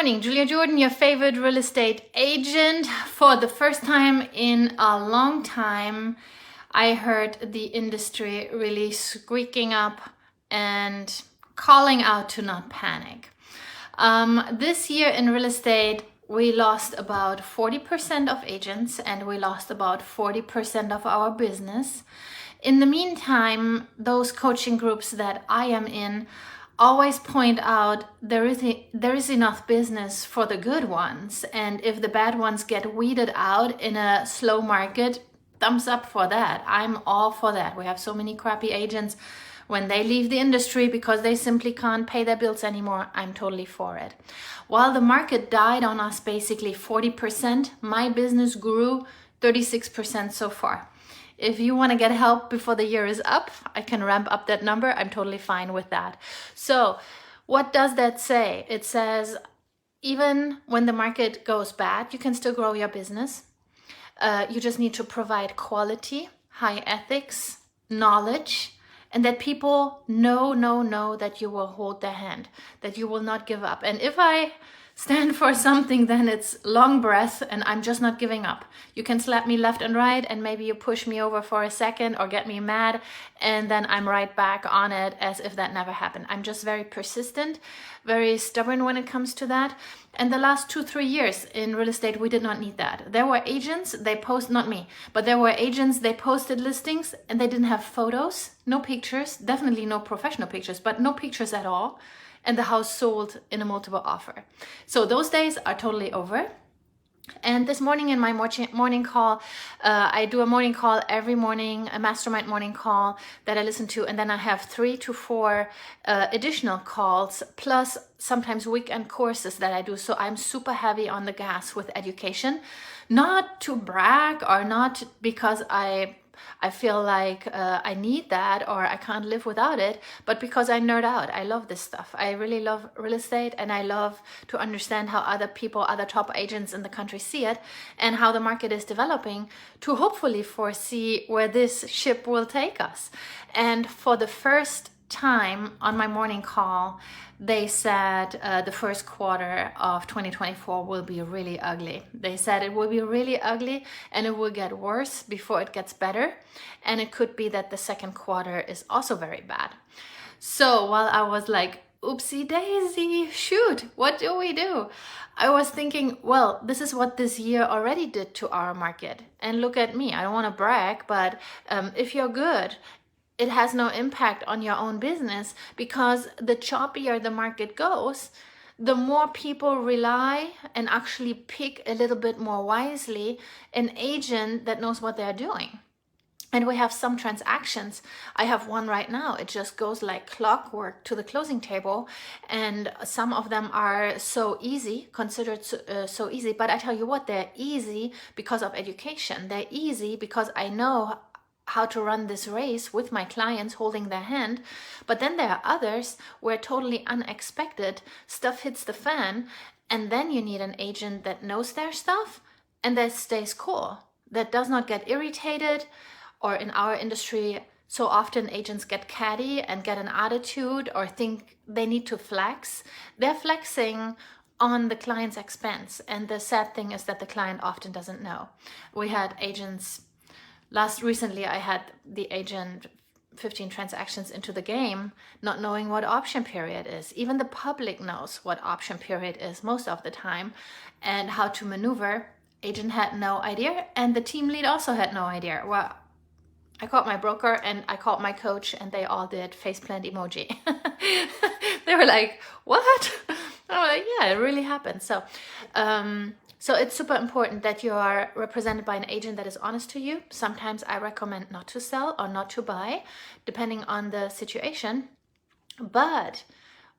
morning, Julia Jordan, your favorite real estate agent. For the first time in a long time, I heard the industry really squeaking up and calling out to not panic. This year in real estate, we lost about 40% of agents and we lost about 40% of our business. In the meantime, those coaching groups that I am in always point out there is enough business for the good ones, and if the bad ones get weeded out in a slow market, thumbs up for that. I'm all for that. We have so many crappy agents. When they leave the industry because they simply can't pay their bills anymore, I'm totally for it. While the market died on us basically 40%, my business grew 36% so far. If you want to get help before the year is up, I can ramp up that number. I'm totally fine with that. So what does that say? It says even when the market goes bad, you can still grow your business. You just need to provide quality, high ethics, knowledge, and that people know that you will hold their hand, that you will not give up. And if I stand for something, then it's long breath, and I'm just not giving up. You can slap me left and right, and maybe you push me over for a second or get me mad, and then I'm right back on it as if that never happened. I'm just very persistent, very stubborn when it comes to that. And the last 2-3 years in real estate, we did not need that. There were agents, they post, not me, but there were agents, they posted listings and they didn't have photos, no pictures, definitely no professional pictures, but no pictures at all. And the house sold in a multiple offer. So those days are totally over. And this morning in my morning call, I do a morning call every morning, a mastermind morning call that I listen to. And then I have 3 to 4 additional calls, plus sometimes weekend courses that I do. So I'm super heavy on the gas with education, not to brag or not because I feel like I need that or I can't live without it, but because I nerd out. I love this stuff. I really love real estate, and I love to understand how other people, other top agents in the country see it and how the market is developing to hopefully foresee where this ship will take us. And for the first time on my morning call, they said the first quarter of 2024 will be really ugly. They said it will be really ugly and it will get worse before it gets better. And it could be that the second quarter is also very bad. So while I was like, oopsie daisy, shoot, what do we do? I was thinking, well, this is what this year already did to our market. And look at me, I don't want to brag, but if you're good, it has no impact on your own business, because the choppier the market goes, the more people rely and actually pick a little bit more wisely an agent that knows what they're doing. And we have some transactions. I have one right now. It just goes like clockwork to the closing table. And some of them are so easy, considered so easy. But I tell you what, they're easy because of education. They're easy because I know how to run this race with my clients holding their hand. But then there are others where totally unexpected stuff hits the fan, and then you need an agent that knows their stuff and that stays cool, that does not get irritated. Or in our industry, so often agents get catty and get an attitude or think they need to flex. They're flexing on the client's expense, and the sad thing is that the client often doesn't know. We had agents recently I had the agent 15 transactions into the game, not knowing what option period is. Even the public knows what option period is most of the time and how to maneuver. Agent had no idea, and the team lead also had no idea. Well, I called my broker and I called my coach, and they all did faceplant emoji. They were like, what? I'm like, yeah, it really happened. So it's super important that you are represented by an agent that is honest to you. Sometimes I recommend not to sell or not to buy, depending on the situation. But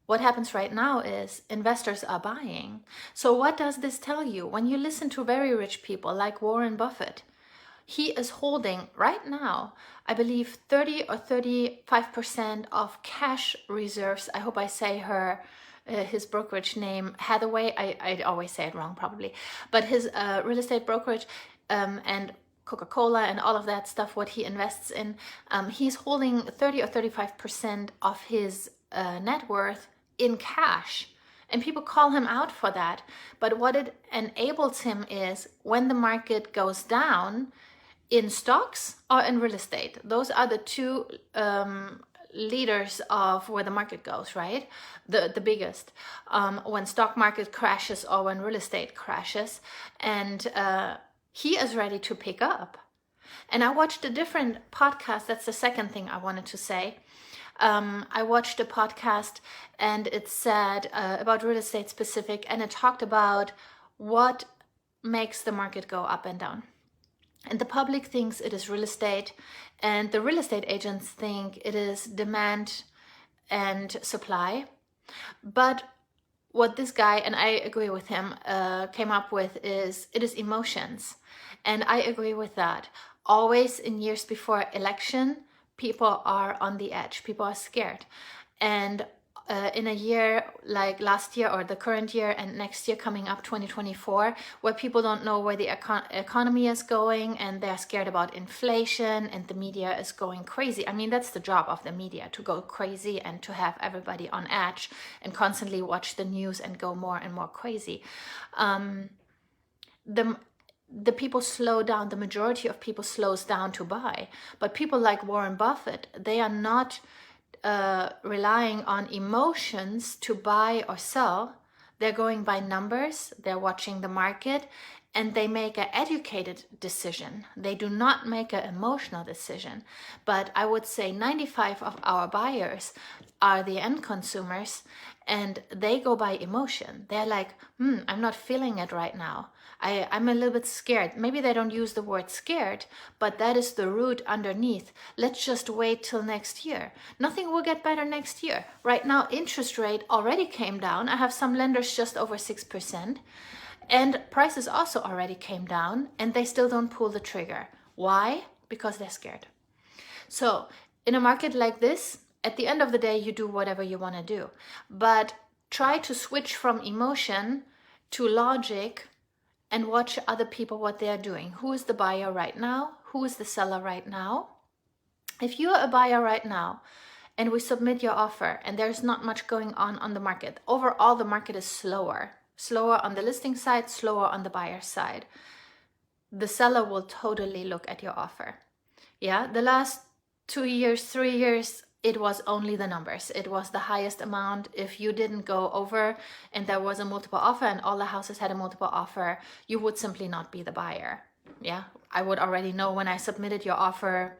what happens right now is investors are buying. So what does this tell you? When you listen to very rich people like Warren Buffett, he is holding right now, I believe, 30 or 35% of cash reserves. I hope I say his brokerage name, Hathaway. I always say it wrong probably, but his real estate brokerage and Coca-Cola and all of that stuff, what he invests in, he's holding 30 or 35% of his net worth in cash. And people call him out for that. But what it enables him is when the market goes down in stocks or in real estate. Those are the two leaders of where the market goes, right? The biggest. When stock market crashes or when real estate crashes. And he is ready to pick up. And I watched a different podcast. That's the second thing I wanted to say. I watched a podcast and it said about real estate specific, and it talked about what makes the market go up and down. And the public thinks it is real estate, and the real estate agents think it is demand and supply. But what this guy, and I agree with him, came up with is it is emotions. And I agree with that. Always in years before election, people are on the edge, people are scared. And in a year like last year or the current year and next year coming up, 2024, where people don't know where the economy is going and they're scared about inflation and the media is going crazy. I mean, that's the job of the media, to go crazy and to have everybody on edge and constantly watch the news and go more and more crazy. The people slow down, the majority of people slows down to buy. But people like Warren Buffett, they are not relying on emotions to buy or sell. They're going by numbers, they're watching the market, and they make an educated decision. They do not make an emotional decision. But I would say 95% of our buyers are the end consumers, and they go by emotion. They're like, I'm not feeling it right now. I'm a little bit scared. Maybe they don't use the word scared, but that is the root underneath. Let's just wait till next year. Nothing will get better next year. Right now, interest rate already came down. I have some lenders just over 6%. And prices also already came down, and they still don't pull the trigger. Why? Because they're scared. So in a market like this, at the end of the day, you do whatever you want to do. But try to switch from emotion to logic and watch other people, what they are doing. Who is the buyer right now? Who is the seller right now? If you are a buyer right now and we submit your offer and there's not much going on the market, overall the market is slower on the listing side, slower on the buyer side, the seller will totally look at your offer. Yeah, the last 2 years, 3 years, it was only the numbers. It was the highest amount. If you didn't go over and there was a multiple offer and all the houses had a multiple offer, you would simply not be the buyer. Yeah, I would already know when I submitted your offer.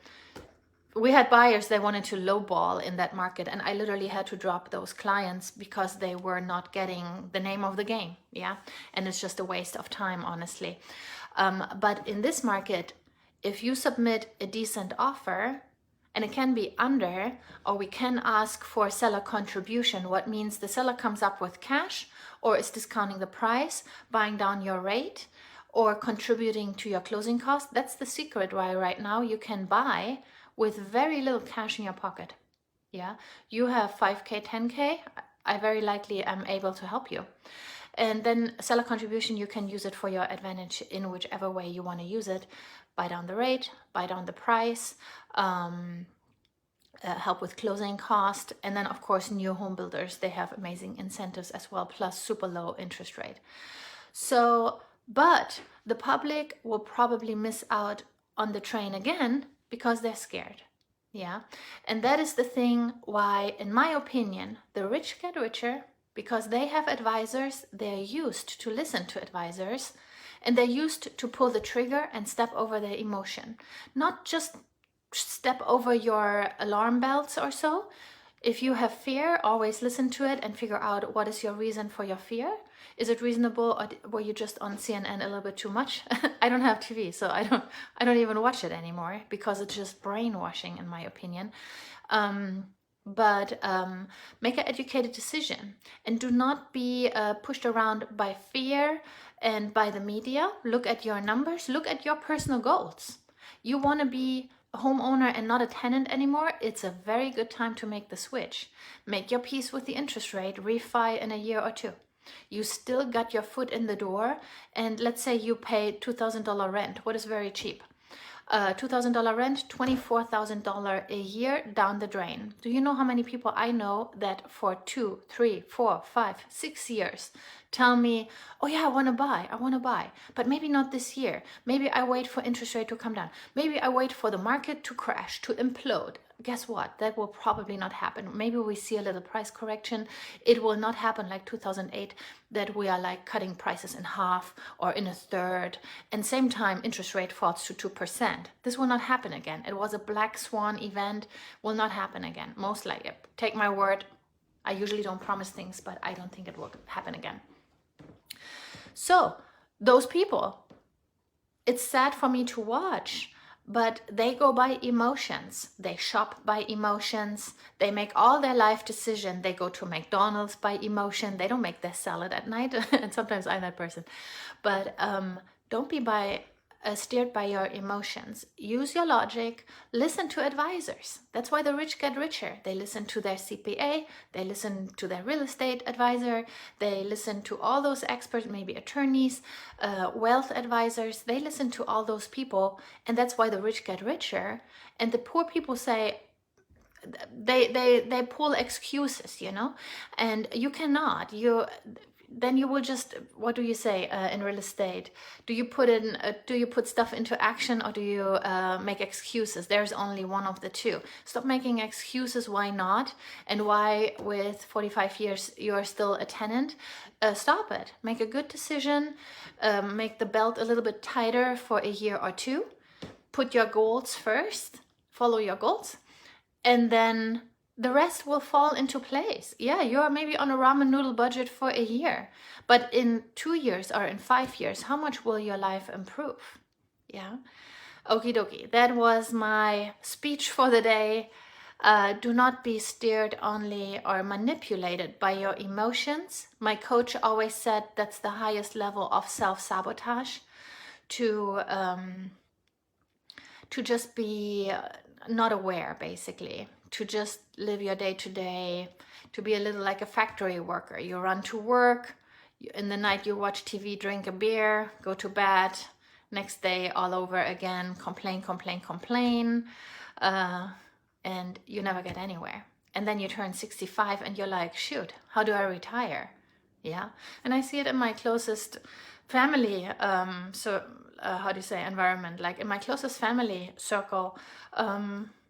We had buyers, they wanted to lowball in that market, and I literally had to drop those clients because they were not getting the name of the game. Yeah, and it's just a waste of time, honestly. But in this market, if you submit a decent offer, and it can be under, or we can ask for seller contribution, what means the seller comes up with cash or is discounting the price, buying down your rate, or contributing to your closing cost. That's the secret why right now you can buy with very little cash in your pocket. Yeah, you have 5K, 10K, I very likely am able to help you. And then seller contribution, you can use it for your advantage in whichever way you want to use it. Buy down the rate, buy down the price, help with closing cost. And then of course, new home builders, they have amazing incentives as well, plus super low interest rate. So, but the public will probably miss out on the train again because they're scared. Yeah. And that is the thing why, in my opinion, the rich get richer because they have advisors. They're used to listen to advisors, and they're used to pull the trigger and step over their emotion, not just step over your alarm bells or so. If you have fear, always listen to it and figure out what is your reason for your fear. Is it reasonable, or were you just on CNN a little bit too much? I don't have TV, so I don't even watch it anymore because it's just brainwashing, in my opinion. But make an educated decision and do not be pushed around by fear and by the media. Look at your numbers, look at your personal goals. You want to be a homeowner and not a tenant anymore, it's a very good time to make the switch. Make your peace with the interest rate, refi in a year or two. You still got your foot in the door, and let's say you pay $2,000 rent, what is very cheap. $2,000 rent, $24,000 a year down the drain. Do you know how many people I know that for 2, 3, 4, 5, 6 years tell me, oh yeah, I want to buy, but maybe not this year. Maybe I wait for interest rate to come down. Maybe I wait for the market to crash, to implode. Guess what? That will probably not happen. Maybe we see a little price correction. It will not happen like 2008, that we are like cutting prices in half or in a third, and same time interest rate falls to 2%. This will not happen again. It was a black swan event, will not happen again. Most likely. Take my word. I usually don't promise things, but I don't think it will happen again. So those people, it's sad for me to watch, but they go by emotions. They shop by emotions. They make all their life decisions. They go to McDonald's by emotion. They don't make their salad at night. And sometimes I'm that person. But don't be steered by your emotions. Use your logic. Listen to advisors. That's why the rich get richer. They listen to their CPA. They listen to their real estate advisor. They listen to all those experts, maybe attorneys, wealth advisors. They listen to all those people, and that's why the rich get richer. And the poor people say, they pull excuses, you know, and you cannot. Then you will just, what do you say in real estate? Do you put stuff into action, or do you make excuses? There's only one of the two. Stop making excuses. Why not? And why with 45 years you're still a tenant? Stop it. Make a good decision. Make the belt a little bit tighter for a year or two. Put your goals first. Follow your goals. And then the rest will fall into place. Yeah, you're maybe on a ramen noodle budget for a year, but in 2 years or in 5 years, how much will your life improve? Yeah. Okie dokie. That was my speech for the day. Do not be steered only or manipulated by your emotions. My coach always said that's the highest level of self-sabotage, to just be not aware, basically. To just live your day-to-day, to be a little like a factory worker. You run to work, in the night you watch TV, drink a beer, go to bed, next day all over again, complain, and you never get anywhere. And then you turn 65 and you're like, shoot, how do I retire? Yeah, and I see it in my closest family, environment, like in my closest family circle,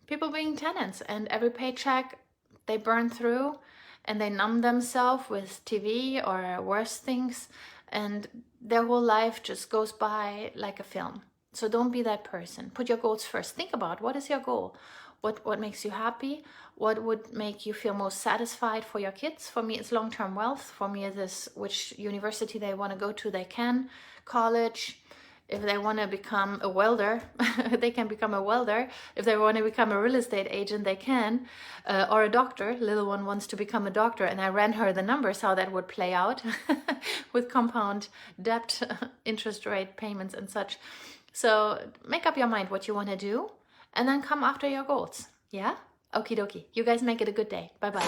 people being tenants, and every paycheck they burn through and they numb themselves with TV or worse things, and their whole life just goes by like a film. So don't be that person. Put your goals first. Think about, what is your goal? What makes you happy? What would make you feel most satisfied for your kids? For me, it's long-term wealth. For me, it is which university they want to go to, they can. College. If they want to become a welder, they can become a welder. If they want to become a real estate agent, they can. Or a doctor. Little one wants to become a doctor, and I ran her the numbers, how that would play out with compound debt, interest rate payments and such. So make up your mind what you want to do, and then come after your goals. Yeah? Okie dokie. You guys make it a good day. Bye-bye.